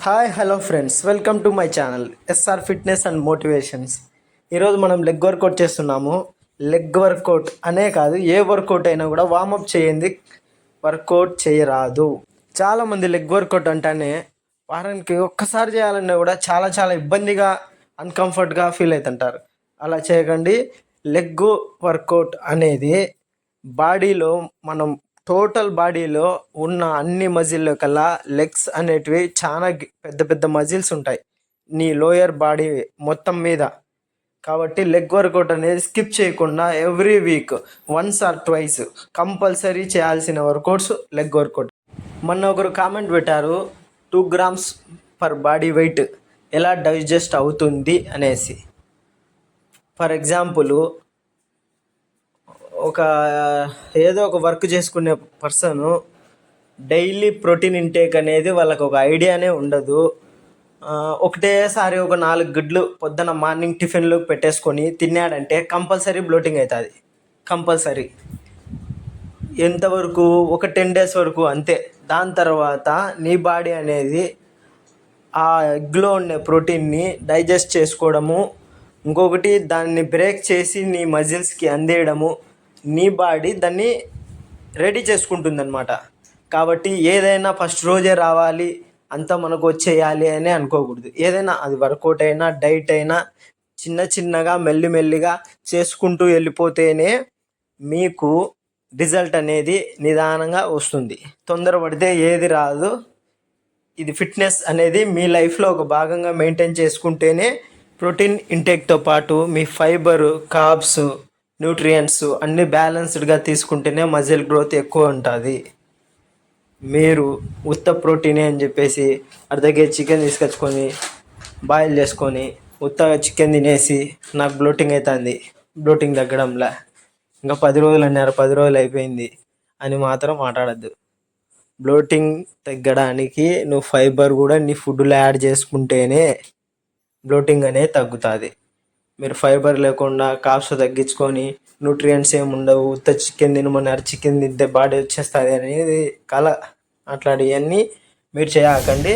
Hi hello friends, welcome to my channel S R fitness and motivations. ఈరోజు మనం leg workout చేస్తున్నాము. Leg workout అనే కాదు, ఏ వర్కౌట్ అయినా కూడా వార్మప్ చేయండి, వర్కౌట్ చేయరాదు. చాలామంది లెగ్ వర్కౌట్ అంటేనే వారానికి ఒక్కసారి చేయాలన్నా కూడా చాలా చాలా ఇబ్బందిగా, అన్కంఫర్ట్గా ఫీల్ అవుతుంటారు. అలా చేయకండి. లెగ్ వర్కౌట్ అనేది బాడీలో మనం టోటల్ బాడీలో ఉన్న అన్ని మజిల్లో కల్లా లెగ్స్ అనేటివి చాలా పెద్ద పెద్ద మజిల్స్ ఉంటాయి నీ లోయర్ బాడీ మొత్తం మీద. కాబట్టి లెగ్ వర్కౌట్ అనేది స్కిప్ చేయకుండా every week once or twice compulsory చేయాల్సిన వర్కౌట్స్ లెగ్ వర్కౌట్. మొన్న ఒకరు కామెంట్ పెట్టారు, 2 grams పర్ బాడీ వెయిట్ ఎలా డైజెస్ట్ అవుతుంది అనేసి. ఫర్ ఎగ్జాంపుల్, ఏదో ఒక వర్క్ చేసుకునే పర్సను డైలీ ప్రోటీన్ ఇంటేక్ అనేది వాళ్ళకు ఒక ఐడియానే ఉండదు. ఒకటేసారి ఒక 4 గుడ్లు పొద్దున మార్నింగ్ టిఫిన్లు పెట్టేసుకొని తిన్నాడంటే కంపల్సరీ బ్లోటింగ్ అవుతుంది. కంపల్సరీ ఎంతవరకు? ఒక 10 days వరకు అంతే. దాని తర్వాత నీ బాడీ అనేది ఆ ఎగ్లో ఉండే ప్రోటీన్ని డైజెస్ట్ చేసుకోవడము, ఇంకొకటి దాన్ని బ్రేక్ చేసి నీ మజిల్స్కి అందేయడము, నీ బాడీ దాన్ని రెడీ చేసుకుంటుందన్నమాట. కాబట్టి ఏదైనా ఫస్ట్ రోజే రావాలి, అంతా మనకు వచ్చేయాలి అని అనుకోకూడదు. ఏదైనా అది వర్కౌట్ అయినా డైట్ అయినా చిన్న చిన్నగా మెల్లిమెల్లిగా చేసుకుంటూ వెళ్ళిపోతేనే మీకు రిజల్ట్ అనేది నిదానంగా వస్తుంది. తొందరపడితే ఏది రాదు. ఇది ఫిట్నెస్ అనేది మీ లైఫ్లో ఒక భాగంగా మెయింటైన్ చేసుకుంటేనే ప్రోటీన్ ఇంటేక్తో పాటు మీ ఫైబరు, కార్బ్స్, న్యూట్రియంట్స్ అన్నీ బ్యాలెన్స్డ్గా తీసుకుంటేనే మజిల్ గ్రోత్ ఎక్కువ ఉంటుంది. మీరు ఉత్త ప్రోటీనే అని చెప్పేసి అర్ధ కేజీ చికెన్ తీసుకొచ్చుకొని బాయిల్ చేసుకొని ఉత్తగా చికెన్ తినేసి నాకు బ్లోటింగ్ అవుతుంది, బ్లోటింగ్ తగ్గడంలా, ఇంకా 10 రోజులు అన్నారు, 10 రోజులు అయిపోయింది అని మాత్రం మాట్లాడద్దు. బ్లోటింగ్ తగ్గడానికి నువ్వు ఫైబర్ కూడా నీ ఫుడ్లో యాడ్ చేసుకుంటేనే బ్లోటింగ్ అనేది తగ్గుతుంది. మీరు ఫైబర్ లేకుండా కాప్స్ తగ్గించుకొని న్యూట్రియంట్స్ ఏమి ఉండవు, ఉత్త చికెన్ తినమన్నారు, చికెన్ తింటే బాడీ వచ్చేస్తుంది అనేది కల. అట్లాంటివన్నీ మీరు చేయకండి.